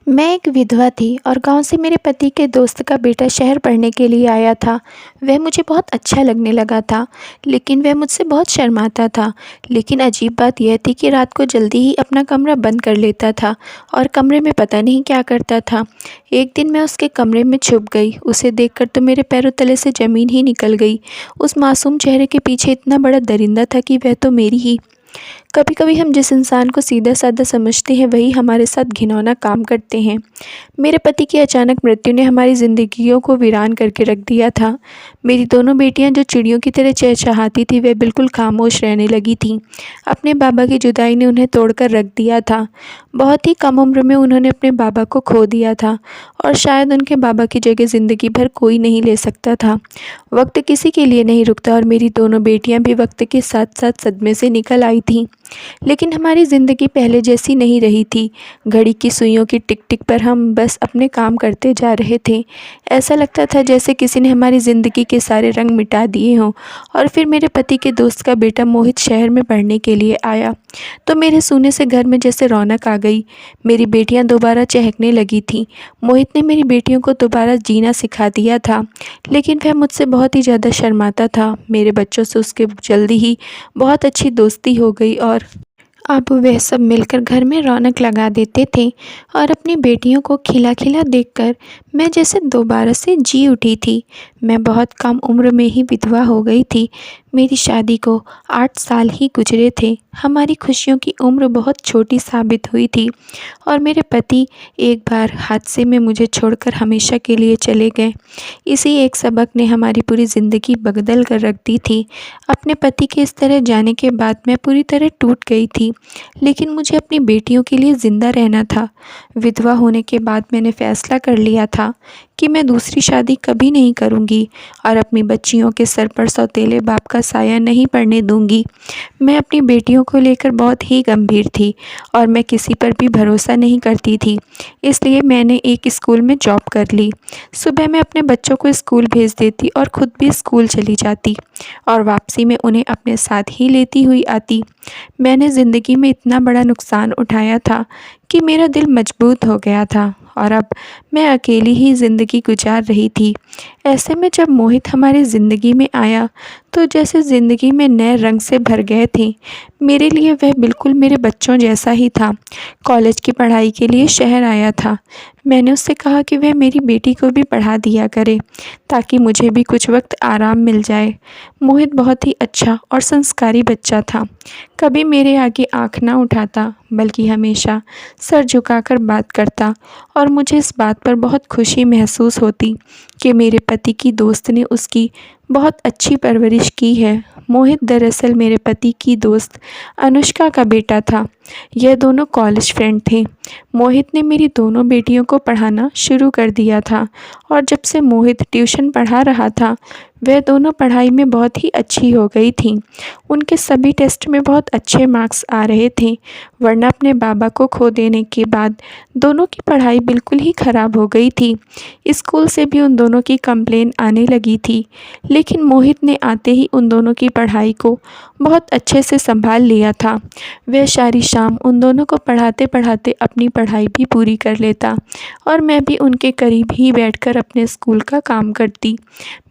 मैं एक विधवा थी और गांव से मेरे पति के दोस्त का बेटा शहर पढ़ने के लिए आया था। वह मुझे बहुत अच्छा लगने लगा था, लेकिन वह मुझसे बहुत शर्माता था। लेकिन अजीब बात यह थी कि रात को जल्दी ही अपना कमरा बंद कर लेता था और कमरे में पता नहीं क्या करता था। एक दिन मैं उसके कमरे में छुप गई। उसे देखकर तो मेरे पैरों तले से ज़मीन ही निकल गई। उस मासूम चेहरे के पीछे इतना बड़ा दरिंदा था कि वह तो मेरी ही। कभी कभी हम जिस इंसान को सीधा साधा समझते हैं वही हमारे साथ घिनौना काम करते हैं। मेरे पति की अचानक मृत्यु ने हमारी ज़िंदगियों को वीरान करके रख दिया था। मेरी दोनों बेटियां जो चिड़ियों की तरह चहचहाती थी वे बिल्कुल खामोश रहने लगी थीं। अपने बाबा की जुदाई ने उन्हें तोड़कर रख दिया था। बहुत ही कम उम्र में उन्होंने अपने बाबा को खो दिया था और शायद उनके बाबा की जगह ज़िंदगी भर कोई नहीं ले सकता था। वक्त किसी के लिए नहीं रुकता और मेरी दोनों बेटियां भी वक्त के साथ साथ सदमे से निकल आई थीं। लेकिन हमारी ज़िंदगी पहले जैसी नहीं रही थी। घड़ी की सुइयों की टिक टिक पर हम बस अपने काम करते जा रहे थे। ऐसा लगता था जैसे किसी ने हमारी ज़िंदगी के सारे रंग मिटा दिए हों। और फिर मेरे पति के दोस्त का बेटा मोहित शहर में पढ़ने के लिए आया तो मेरे सोने से घर में जैसे रौनक आ गई। मेरी बेटियां दोबारा चहकने लगी थीं। मोहित ने मेरी बेटियों को दोबारा जीना सिखा दिया था, लेकिन वह मुझसे बहुत ही ज़्यादा शर्माता था। मेरे बच्चों से उसके जल्दी ही बहुत अच्छी दोस्ती हो गई और अब वह सब मिलकर घर में रौनक लगा देते थे। और अपनी बेटियों को खिला खिला देखकर मैं जैसे दोबारा से जी उठी थी। मैं बहुत कम उम्र में ही विधवा हो गई थी। मेरी शादी को 8 साल ही गुजरे थे। हमारी खुशियों की उम्र बहुत छोटी साबित हुई थी और मेरे पति एक बार हादसे में मुझे छोड़कर हमेशा के लिए चले गए। इसी एक सबक ने हमारी पूरी ज़िंदगी बदल कर रख दी थी। अपने पति के इस तरह जाने के बाद मैं पूरी तरह टूट गई थी, लेकिन मुझे अपनी बेटियों के लिए ज़िंदा रहना था। विधवा होने के बाद मैंने फ़ैसला कर लिया था कि मैं दूसरी शादी कभी नहीं करूँगी और अपनी बच्चियों के सर पर सौतेले बाप का साया नहीं पड़ने दूँगी। मैं अपनी बेटियों को लेकर बहुत ही गंभीर थी और मैं किसी पर भी भरोसा नहीं करती थी। इसलिए मैंने एक स्कूल में जॉब कर ली। सुबह मैं अपने बच्चों को स्कूल भेज देती और ख़ुद भी स्कूल चली जाती और वापसी में उन्हें अपने साथ ही लेती हुई आती। मैंने ज़िंदगी में इतना बड़ा नुकसान उठाया था कि मेरा दिल मजबूत हो गया था और अब मैं अकेली ही ज़िंदगी गुजार रही थी। ऐसे में जब मोहित हमारी ज़िंदगी में आया तो जैसे ज़िंदगी में नए रंग से भर गए थे। मेरे लिए वह बिल्कुल मेरे बच्चों जैसा ही था। कॉलेज की पढ़ाई के लिए शहर आया था। मैंने उससे कहा कि वह मेरी बेटी को भी पढ़ा दिया करे ताकि मुझे भी कुछ वक्त आराम मिल जाए। मोहित बहुत ही अच्छा और संस्कारी बच्चा था। कभी मेरे आगे आँख ना उठाता बल्कि हमेशा सर झुकाकर बात करता और मुझे इस बात पर बहुत खुशी महसूस होती कि मेरे पति की दोस्त ने उसकी बहुत अच्छी परवरिश की है। मोहित दरअसल मेरे पति की दोस्त अनुष्का का बेटा था। यह दोनों कॉलेज फ्रेंड थे। मोहित ने मेरी दोनों बेटियों को पढ़ाना शुरू कर दिया था और जब से मोहित ट्यूशन पढ़ा रहा था वह दोनों पढ़ाई में बहुत ही अच्छी हो गई थीं। उनके सभी टेस्ट में बहुत अच्छे मार्क्स आ रहे थे, वरना अपने बाबा को खो देने के बाद दोनों की पढ़ाई बिल्कुल ही ख़राब हो गई थी। स्कूल से भी उन दोनों की कंप्लेन आने लगी थी, लेकिन मोहित ने आते ही उन दोनों की पढ़ाई को बहुत अच्छे से संभाल लिया था। वह सारी शाम उन दोनों को पढ़ाते पढ़ाते अपनी पढ़ाई भी पूरी कर लेता और मैं भी उनके करीब ही बैठकर अपने स्कूल का काम करती।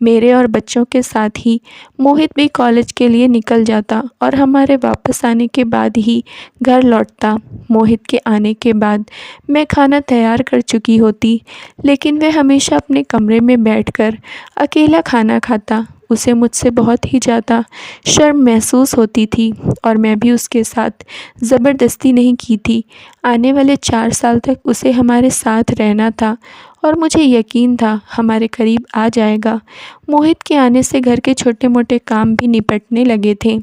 मेरे और बच्चों के साथ ही मोहित भी कॉलेज के लिए निकल जाता और हमारे वापस आने के बाद ही घर लौटता। मोहित के आने के बाद मैं खाना तैयार कर चुकी होती, लेकिन वह हमेशा अपने कमरे में बैठकर अकेला खाना खाता। उसे मुझसे बहुत ही ज़्यादा शर्म महसूस होती थी और मैं भी उसके साथ ज़बरदस्ती नहीं की थी। आने वाले 4 साल तक उसे हमारे साथ रहना था और मुझे यकीन था हमारे करीब आ जाएगा। मोहित के आने से घर के छोटे मोटे काम भी निपटने लगे थे।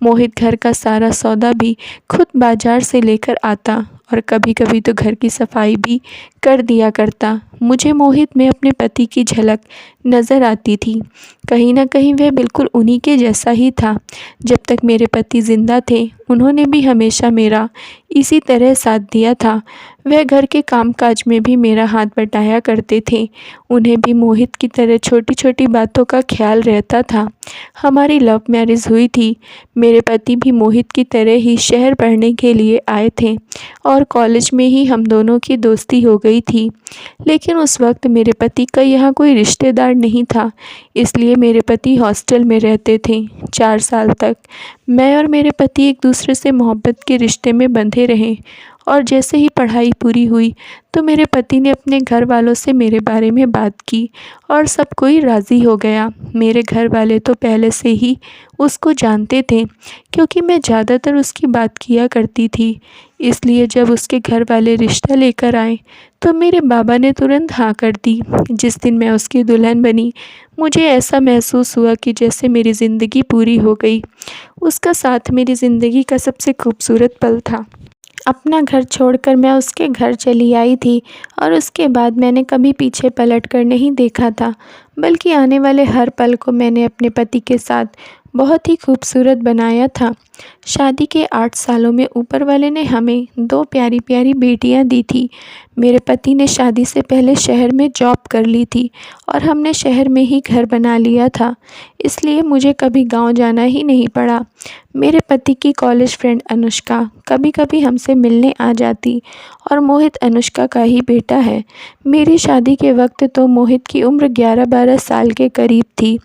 मोहित घर का सारा सौदा भी खुद बाज़ार से लेकर आता और कभी कभी तो घर की सफाई भी कर दिया करता। मुझे मोहित में अपने पति की झलक नज़र आती थी। कहीं ना कहीं वह बिल्कुल उन्हीं के जैसा ही था। जब तक मेरे पति ज़िंदा थे उन्होंने भी हमेशा मेरा इसी तरह साथ दिया था। वह घर के कामकाज में भी मेरा हाथ बटाया करते थे। उन्हें भी मोहित की तरह छोटी-छोटी बातों का ख़्याल रहता था। हमारी लव मैरिज हुई थी। मेरे पति भी मोहित की तरह ही शहर पढ़ने के लिए आए थे और कॉलेज में ही हम दोनों की दोस्ती हो गई थी। लेकिन उस वक्त मेरे पति का यहाँ कोई रिश्तेदार नहीं था, इसलिए मेरे पति हॉस्टल में रहते थे। 4 साल तक मैं और मेरे पति एक दूसरे से मोहब्बत के रिश्ते में बंधे रहे और जैसे ही पढ़ाई पूरी हुई तो मेरे पति ने अपने घर वालों से मेरे बारे में बात की और सब कोई राज़ी हो गया। मेरे घर वाले तो पहले से ही उसको जानते थे, क्योंकि मैं ज़्यादातर उसकी बात किया करती थी। इसलिए जब उसके घर वाले रिश्ता लेकर आए तो मेरे बाबा ने तुरंत हाँ कर दी। जिस दिन मैं उसकी दुल्हन बनी, मुझे ऐसा महसूस हुआ कि जैसे मेरी ज़िंदगी पूरी हो गई। उसका साथ मेरी ज़िंदगी का सबसे खूबसूरत पल था। अपना घर छोड़कर मैं उसके घर चली आई थी और उसके बाद मैंने कभी पीछे पलट कर नहीं देखा था, बल्कि आने वाले हर पल को मैंने अपने पति के साथ बहुत ही खूबसूरत बनाया था। शादी के 8 सालों में ऊपर वाले ने हमें 2 प्यारी-प्यारी बेटियां दी थी। मेरे पति ने शादी से पहले शहर में जॉब कर ली थी और हमने शहर में ही घर बना लिया था, इसलिए मुझे कभी गांव जाना ही नहीं पड़ा। मेरे पति की कॉलेज फ्रेंड अनुष्का कभी-कभी हमसे मिलने आ जाती और मोहित अनुष्का का ही बेटा है। मेरी शादी के वक्त तो मोहित की उम्र 11-12 साल के करीब थी,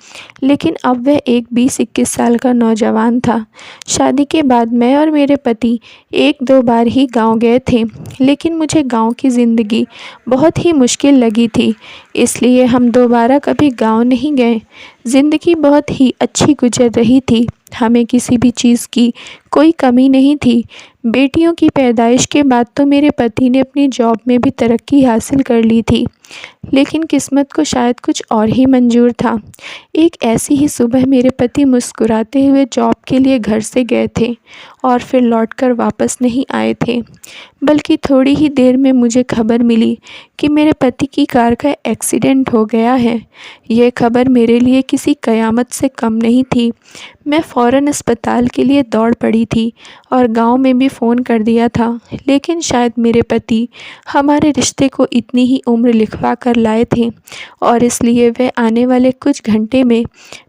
लेकिन अब वह एक 20-21 साल का नौजवान था। शादी के बाद मैं और मेरे पति 1-2 बार ही गांव गए थे, लेकिन मुझे गांव की ज़िंदगी बहुत ही मुश्किल लगी थी, इसलिए हम दोबारा कभी गांव नहीं गए। ज़िंदगी बहुत ही अच्छी गुजर रही थी, हमें किसी भी चीज़ की कोई कमी नहीं थी। बेटियों की पैदाइश के बाद तो मेरे पति ने अपनी जॉब में भी तरक्की हासिल कर ली थी, लेकिन किस्मत को शायद कुछ और ही मंजूर था। एक ऐसी ही सुबह मेरे पति मुस्कुराते हुए जॉब के लिए घर से गए थे और फिर लौटकर वापस नहीं आए थे, बल्कि थोड़ी ही देर में मुझे खबर मिली कि मेरे पति की कार का एक्सीडेंट हो गया है। यह खबर मेरे लिए किसी कयामत से कम नहीं थी। मैं फ़ौरन अस्पताल के लिए दौड़ पड़ी थी और गांव में भी फ़ोन कर दिया था, लेकिन शायद मेरे पति हमारे रिश्ते को इतनी ही उम्र लिखवा कर लाए थे और इसलिए वे आने वाले कुछ घंटे में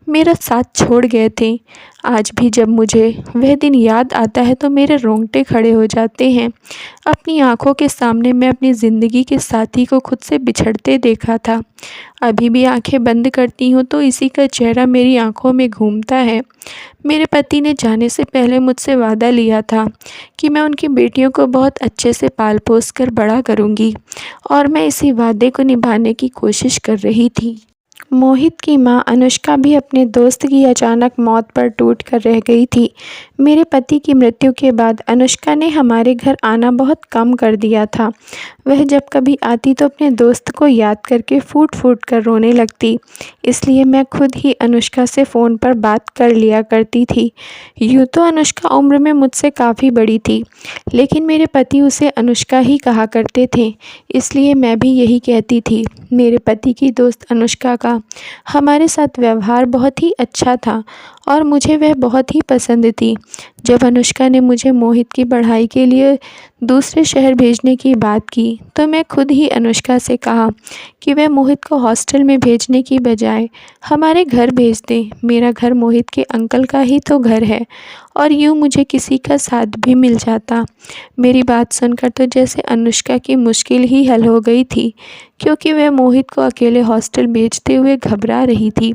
मेरा साथ छोड़ गए थे। आज भी जब मुझे वह दिन याद आता है तो मेरे रोंगटे खड़े हो जाते हैं। अपनी आँखों के सामने मैं अपनी ज़िंदगी के साथी को खुद से बिछड़ते देखा था। अभी भी आंखें बंद करती हूँ तो इसी का चेहरा मेरी आंखों में घूमता है। मेरे पति ने जाने से पहले मुझसे वादा लिया था कि मैं उनकी बेटियों को बहुत अच्छे से पाल पोस कर बड़ा करूँगी और मैं इसी वादे को निभाने की कोशिश कर रही थी। मोहित की मां अनुष्का भी अपने दोस्त की अचानक मौत पर टूट कर रह गई थी। मेरे पति की मृत्यु के बाद अनुष्का ने हमारे घर आना बहुत कम कर दिया था। वह जब कभी आती तो अपने दोस्त को याद करके फूट-फूट कर रोने लगती, इसलिए मैं खुद ही अनुष्का से फ़ोन पर बात कर लिया करती थी। यूँ तो अनुष्का उम्र में मुझसे काफ़ी बड़ी थी, लेकिन मेरे पति उसे अनुष्का ही कहा करते थे, इसलिए मैं भी यही कहती थी। मेरे पति की दोस्त अनुष्का का हमारे साथ व्यवहार बहुत ही अच्छा था और मुझे वह बहुत ही पसंद थी। जब अनुष्का ने मुझे मोहित की पढ़ाई के लिए दूसरे शहर भेजने की बात की तो मैं खुद ही अनुष्का से कहा कि वह मोहित को हॉस्टल में भेजने की बजाय हमारे घर भेज दे। मेरा घर मोहित के अंकल का ही तो घर है और यूँ मुझे किसी का साथ भी मिल जाता। मेरी बात सुनकर तो जैसे अनुष्का की मुश्किल ही हल हो गई थी, क्योंकि वह मोहित को अकेले हॉस्टल भेजते हुए घबरा रही थी।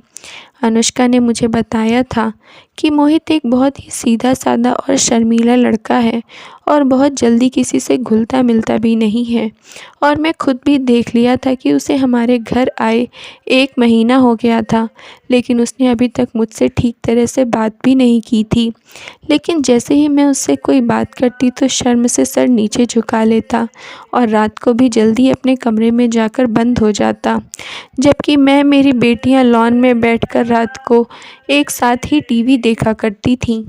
अनुष्का ने मुझे बताया था कि मोहित एक बहुत ही सीधा साधा और शर्मीला लड़का है और बहुत जल्दी किसी से घुलता मिलता भी नहीं है, और मैं खुद भी देख लिया था कि उसे हमारे घर आए 1 महीना हो गया था, लेकिन उसने अभी तक मुझसे ठीक तरह से बात भी नहीं की थी। लेकिन जैसे ही मैं उससे कोई बात करती तो शर्म से सर नीचे झुका लेता और रात को भी जल्दी अपने कमरे में जाकर बंद हो जाता, जबकि मैं मेरी बेटियां लॉन में बैठकर रात को एक साथ ही टीवी देखा करती थीं।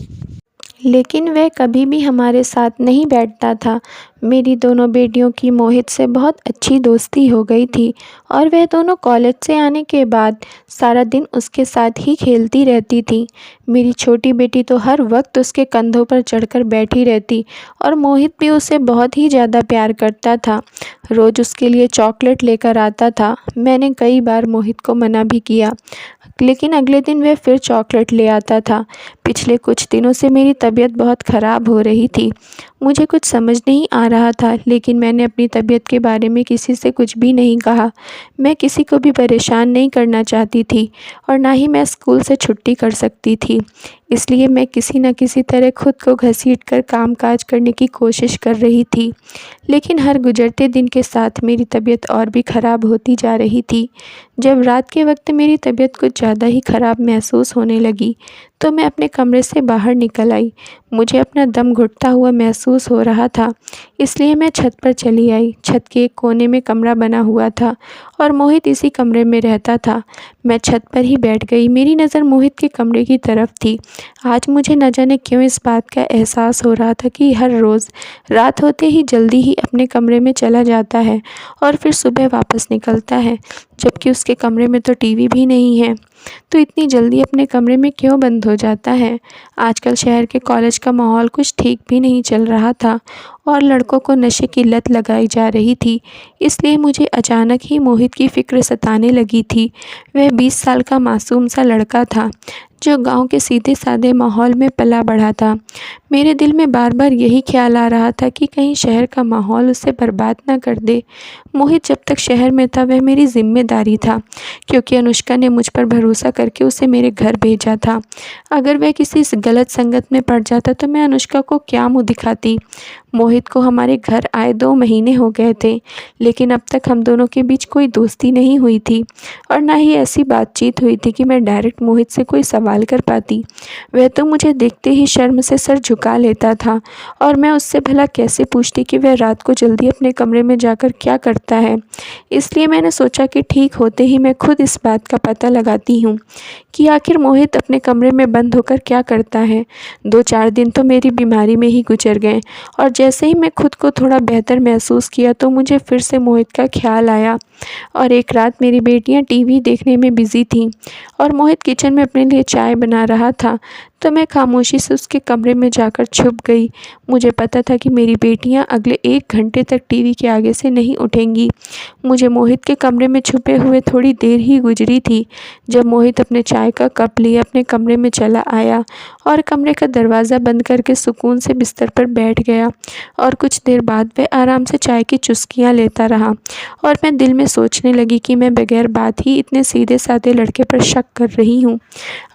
लेकिन वह कभी भी हमारे साथ नहीं बैठता था। मेरी दोनों बेटियों की मोहित से बहुत अच्छी दोस्ती हो गई थी और वह दोनों कॉलेज से आने के बाद सारा दिन उसके साथ ही खेलती रहती थी। मेरी छोटी बेटी तो हर वक्त उसके कंधों पर चढ़कर बैठी रहती और मोहित भी उसे बहुत ही ज़्यादा प्यार करता था। रोज़ उसके लिए चॉकलेट लेकर आता था। मैंने कई बार मोहित को मना भी किया, लेकिन अगले दिन वह फिर चॉकलेट ले आता था। पिछले कुछ दिनों से मेरी तबीयत बहुत ख़राब हो रही थी। मुझे कुछ समझ नहीं आ रहा था, लेकिन मैंने अपनी तबीयत के बारे में किसी से कुछ भी नहीं कहा। मैं किसी को भी परेशान नहीं करना चाहती थी और ना ही मैं स्कूल से छुट्टी कर सकती थी। इसलिए मैं किसी न किसी तरह खुद को घसीट-कर काम-काज करने की कोशिश कर रही थी। लेकिन हर गुज़रते दिन के साथ मेरी तबीयत और भी ख़राब होती जा रही थी। जब रात के वक्त मेरी तबीयत कुछ ज़्यादा ही ख़राब महसूस होने लगी, तो मैं अपने कमरे से बाहर निकल आई। मुझे अपना दम घुटता हुआ महसूस हो रहा था, इसलिए मैं छत पर चली आई। छत के एक कोने में कमरा बना हुआ था और मोहित इसी कमरे में रहता था। मैं छत पर ही बैठ गई। मेरी नज़र मोहित के कमरे की तरफ थी। आज मुझे न जाने क्यों इस बात का एहसास हो रहा था कि हर रोज़ रात होते ही जल्दी ही अपने कमरे में चला जाता है और फिर सुबह वापस निकलता है, जबकि उसके कमरे में तो टीवी भी नहीं है। तो इतनी जल्दी अपने कमरे में क्यों बंद हो जाता है? आजकल शहर के कॉलेज का माहौल कुछ ठीक भी नहीं चल रहा था और लड़कों को नशे की लत लगाई जा रही थी। इसलिए मुझे अचानक ही मोहित की फ़िक्र सताने लगी थी। वह 20 साल का मासूम सा लड़का था, जो गांव के सीधे-साधे माहौल में पला बढ़ा था। मेरे दिल में बार-बार यही ख्याल आ रहा था कि कहीं शहर का माहौल उसे बर्बाद ना कर दे। मोहित जब तक शहर में था वह मेरी ज़िम्मेदारी था, क्योंकि अनुष्का ने मुझ पर भरोसा करके उसे मेरे घर भेजा था। अगर वह किसी गलत संगत में पड़ जाता तो मैं अनुष्का को क्या मुँह दिखाती? मोहित को हमारे घर आए 2 महीने हो गए थे, लेकिन अब तक हम दोनों के बीच कोई दोस्ती नहीं हुई थी और ना ही ऐसी बातचीत हुई थी कि मैं डायरेक्ट मोहित से कोई सवाल कर पाती। वह तो मुझे देखते ही शर्म से सर झुका लेता था और मैं उससे भला कैसे पूछती कि वह रात को जल्दी अपने कमरे में जाकर क्या करता है। इसलिए मैंने सोचा कि ठीक होते ही मैं खुद इस बात का पता लगाती हूँ कि आखिर मोहित अपने कमरे में बंद होकर क्या करता है। 2-4 दिन तो मेरी बीमारी में ही गुजर गए और जैसे ही मैं खुद को थोड़ा बेहतर महसूस किया तो मुझे फिर से मोहित का ख्याल आया और एक रात मेरी बेटियां टीवी देखने में बिज़ी थीं और मोहित किचन में अपने लिए चाय बना रहा था, तो मैं खामोशी से उसके कमरे में जाकर छुप गई। मुझे पता था कि मेरी बेटियां अगले 1 घंटे तक टीवी के आगे से नहीं उठेंगी। मुझे मोहित के कमरे में छुपे हुए थोड़ी देर ही गुजरी थी, जब मोहित अपने चाय का कप लिए अपने कमरे में चला आया और कमरे का दरवाज़ा बंद करके सुकून से बिस्तर पर बैठ गया और कुछ देर बाद वह आराम से चाय की चुस्कियाँ लेता रहा और मैं दिल में सोचने लगी कि मैं बगैर बात ही इतने सीधे-साधे लड़के पर शक कर रही हूँ।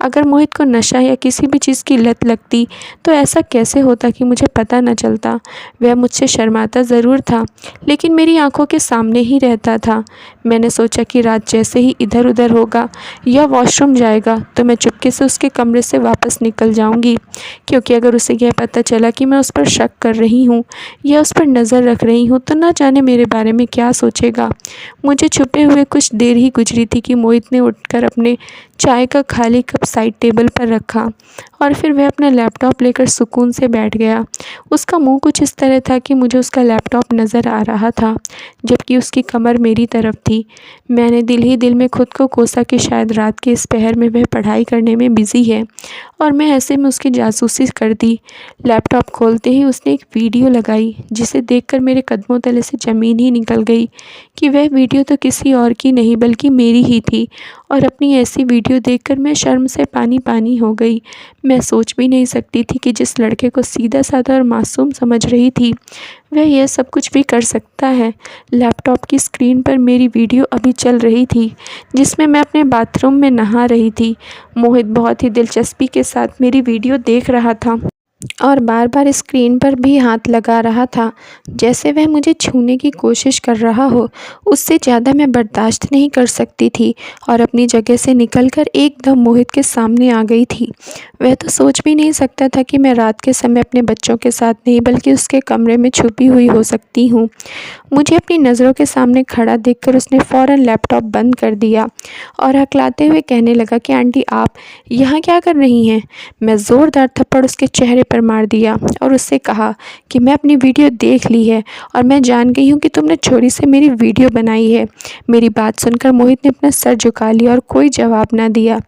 अगर मोहित को नशा या किसी भी चीज़ की लत लगती तो ऐसा कैसे होता कि मुझे पता न चलता। वह मुझसे शर्माता ज़रूर था, लेकिन मेरी आंखों के सामने ही रहता था। मैंने सोचा कि रात जैसे ही इधर-उधर होगा या वॉशरूम जाएगा तो मैं चुपके से उसके कमरे से वापस निकल जाऊंगी, क्योंकि अगर उसे यह पता चला कि मैं उस पर शक कर रही हूँ या उस पर नज़र रख रही हूँ तो ना जाने मेरे बारे में क्या सोचेगा। मुझे छुपे हुए कुछ देर ही गुजरी थी कि मोहित ने उठकर अपने चाय का खाली कप साइड टेबल पर रखा और फिर वह अपना लैपटॉप लेकर सुकून से बैठ गया। उसका मुंह कुछ इस तरह था कि मुझे उसका लैपटॉप नज़र आ रहा था, जबकि उसकी कमर मेरी तरफ थी। मैंने दिल ही दिल में खुद को कोसा कि शायद रात के इस पहर में वह पढ़ाई करने में बिज़ी है और मैं ऐसे में उसकी जासूसी कर दी। लैपटॉप खोलते ही उसने एक वीडियो लगाई, जिसे देखकर मेरे कदमों तले से ज़मीन ही निकल गई कि वह वीडियो तो किसी और की नहीं बल्कि मेरी ही थी और अपनी ऐसी वीडियो देखकर मैं शर्म से पानी-पानी हो गई। मैं सोच भी नहीं सकती थी कि जिस लड़के को सीधा-साधा और मासूम समझ रही थी, वह यह सब कुछ भी कर सकता है। लैपटॉप की स्क्रीन पर मेरी वीडियो अभी चल रही थी, जिसमें मैं अपने बाथरूम में नहा रही थी। मोहित बहुत ही दिलचस्पी के साथ मेरी वीडियो देख रहा था और बार-बार स्क्रीन पर भी हाथ लगा रहा था, जैसे वह मुझे छूने की कोशिश कर रहा हो। उससे ज़्यादा मैं बर्दाश्त नहीं कर सकती थी और अपनी जगह से निकलकर एकदम मोहित के सामने आ गई थी। वह तो सोच भी नहीं सकता था कि मैं रात के समय अपने बच्चों के साथ नहीं बल्कि उसके कमरे में छुपी हुई हो सकती हूँ। मुझे अपनी नज़रों के सामने खड़ा देखकर उसने फ़ौरन लैपटॉप बंद कर दिया और हकलाते हुए कहने लगा कि आंटी आप यहाँ क्या कर रही हैं? मैं ज़ोरदार थप्पड़ उसके चेहरे पर मार दिया और उससे कहा कि मैं अपनी वीडियो देख ली है और मैं जान गई हूँ कि तुमने चोरी से मेरी वीडियो बनाई है। मेरी बात सुनकर मोहित ने अपना सर झुका लिया और कोई जवाब ना दिया।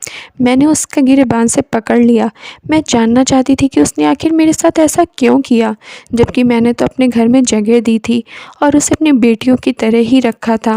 मैंने उसका गिरेबान से पकड़ लिया। मैं जानना चाहती थी कि उसने आखिर मेरे साथ ऐसा क्यों किया, जबकि मैंने तो अपने घर में जगह दी थी और उसे अपनी बेटियों की तरह ही रखा था।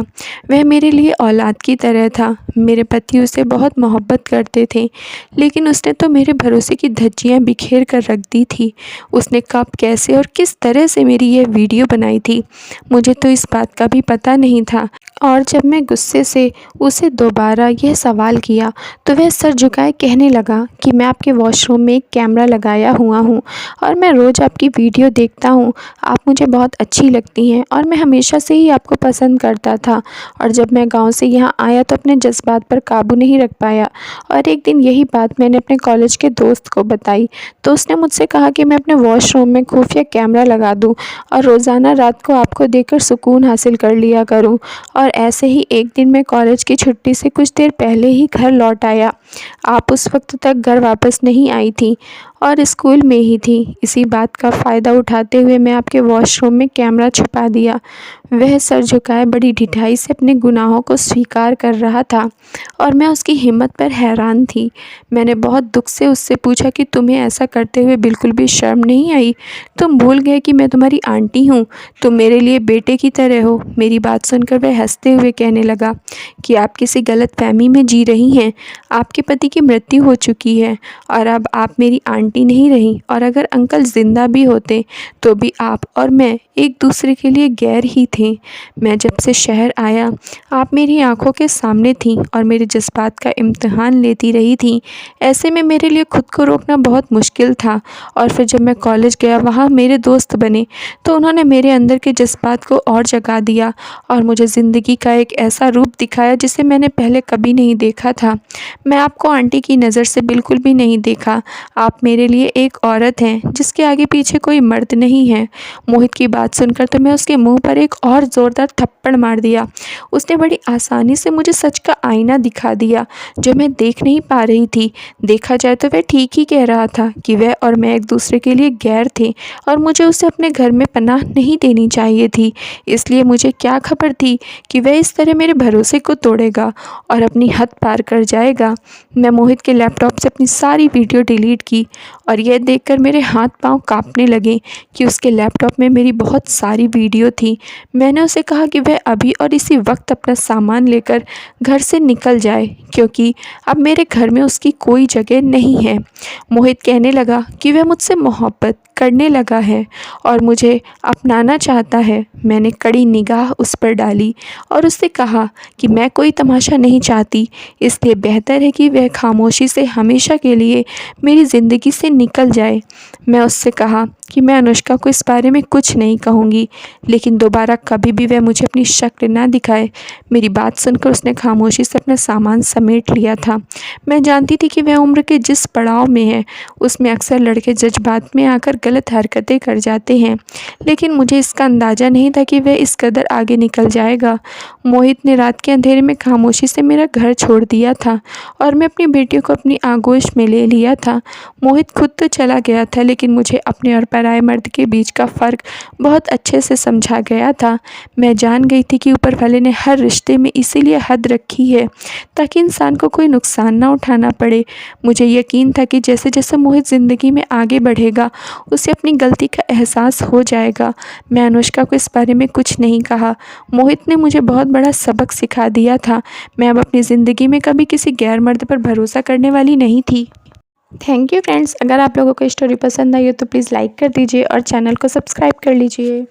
वह मेरे लिए औलाद की तरह था। मेरे पति उसे बहुत मोहब्बत करते थे, लेकिन उसने तो मेरे भरोसे की धज्जियाँ बिखेर कर रख दी थी। उसने कब, कैसे और किस तरह से मेरी यह वीडियो बनाई थी, मुझे तो इस बात का भी पता नहीं था। और जब मैं गुस्से से उसे दोबारा यह सवाल किया तो वह सर झुकाए कहने लगा कि मैं आपके वॉशरूम में एक कैमरा लगाया हुआ हूँ और मैं रोज़ आपकी वीडियो देखता हूँ। आप मुझे बहुत अच्छी लगती हैं और मैं हमेशा से ही आपको पसंद करता था। और जब मैं गांव से यहाँ आया तो अपने जज्बात पर काबू नहीं रख पाया और एक दिन यही बात मैंने अपने कॉलेज के दोस्त को बताई तो उसने मुझसे कहा कि मैं अपने वॉशरूम में खुफिया कैमरा लगा दूँ और रोज़ाना रात को आपको देखकर सुकून हासिल कर लिया करूँ। और ऐसे ही एक दिन मैं कॉलेज की छुट्टी से कुछ देर पहले ही घर लौट आया। आप उस वक्त तक घर वापस नहीं आई थी और स्कूल में ही थी। इसी बात का फ़ायदा उठाते हुए मैं आपके वॉशरूम में कैमरा छुपा दिया। वह सर झुकाए बड़ी ढिठाई से अपने गुनाहों को स्वीकार कर रहा था और मैं उसकी हिम्मत पर हैरान थी। मैंने बहुत दुख से उससे पूछा कि तुम्हें ऐसा करते हुए बिल्कुल भी शर्म नहीं आई? तुम भूल गए कि मैं तुम्हारी आंटी हूँ, तुम मेरे लिए बेटे की तरह हो। मेरी बात सुनकर वह हंसते हुए कहने लगा कि आप किसी गलतफहमी में जी रही हैं। आपके पति की मृत्यु हो चुकी है और अब आप मेरी आंटी नहीं रही, और अगर अंकल ज़िंदा भी होते तो भी आप और मैं एक दूसरे के लिए गैर ही थे। मैं जब से शहर आया आप मेरी आंखों के सामने थीं और मेरे जज्बात का इम्तिहान लेती रही थीं। ऐसे में मेरे लिए खुद को रोकना बहुत मुश्किल था। और फिर जब मैं कॉलेज गया, वहाँ मेरे दोस्त बने तो उन्होंने मेरे अंदर के जज्बात को और जगा दिया और मुझे ज़िंदगी का एक ऐसा रूप दिखाया जिसे मैंने पहले कभी नहीं देखा था। मैं आपको आंटी की नज़र से बिल्कुल भी नहीं देखा। आप मेरे लिए एक औरत हैं जिसके आगे पीछे कोई मर्द नहीं है। मोहित की बात सुनकर तो मैं उसके मुंह पर एक और ज़ोरदार थप्पड़ मार दिया। उसने बड़ी आसानी से मुझे सच का आईना दिखा दिया जो मैं देख नहीं पा रही थी। देखा जाए तो वह ठीक ही कह रहा था कि वह और मैं एक दूसरे के लिए गैर थे और मुझे उसे अपने घर में पनाह नहीं देनी चाहिए थी। इसलिए मुझे क्या खबर थी कि वह इस तरह मेरे भरोसे को तोड़ेगा और अपनी हद पार कर जाएगा। मैं मोहित के लैपटॉप से अपनी सारी वीडियो डिलीट की और यह देखकर मेरे हाथ पांव कांपने लगे कि उसके लैपटॉप में मेरी बहुत सारी वीडियो थी। मैंने उसे कहा कि वह अभी और इसी वक्त अपना सामान लेकर घर से निकल जाए, क्योंकि अब मेरे घर में उसकी कोई जगह नहीं है। मोहित कहने लगा कि वह मुझसे मोहब्बत करने लगा है और मुझे अपनाना चाहता है। मैंने कड़ी निगाह उस पर डाली और उससे कहा कि मैं कोई तमाशा नहीं चाहती, इसलिए बेहतर है कि वह खामोशी से हमेशा के लिए मेरी ज़िंदगी से निकल जाए। मैं उससे कहा कि मैं अनुष्का को इस बारे में कुछ नहीं कहूँगी, लेकिन दोबारा कभी भी वह मुझे अपनी शक्ल ना दिखाए। मेरी बात सुनकर उसने खामोशी से अपना सामान समेट लिया था। मैं जानती थी कि वह उम्र के जिस पड़ाव में है उसमें अक्सर लड़के जज्बात में आकर गलत हरकतें कर जाते हैं, लेकिन मुझे इसका अंदाज़ा नहीं था कि वह इस कदर आगे निकल जाएगा। मोहित ने रात के अंधेरे में खामोशी से मेरा घर छोड़ दिया था और मैं अपनी बेटियों को अपनी आगोश में ले लिया था। मोहित खुद तो चला गया था, लेकिन मुझे अपने और पराए मर्द के बीच का फ़र्क बहुत अच्छे से समझा गया था। मैं जान गई थी कि ऊपर वाले ने हर रिश्ते में इसीलिए हद रखी है ताकि इंसान को कोई नुकसान ना उठाना पड़े। मुझे यकीन था कि जैसे जैसे मोहित ज़िंदगी में आगे बढ़ेगा उसे अपनी गलती का एहसास हो जाएगा। मैं अनुष्का को इस बारे में कुछ नहीं कहा। मोहित ने मुझे बहुत बड़ा सबक सिखा दिया था। मैं अब अपनी ज़िंदगी में कभी किसी गैर मर्द पर भरोसा करने वाली नहीं थी। Thank you friends. अगर आप लोगों को स्टोरी पसंद आई हो तो प्लीज़ लाइक कर दीजिए और चैनल को सब्सक्राइब कर लीजिए।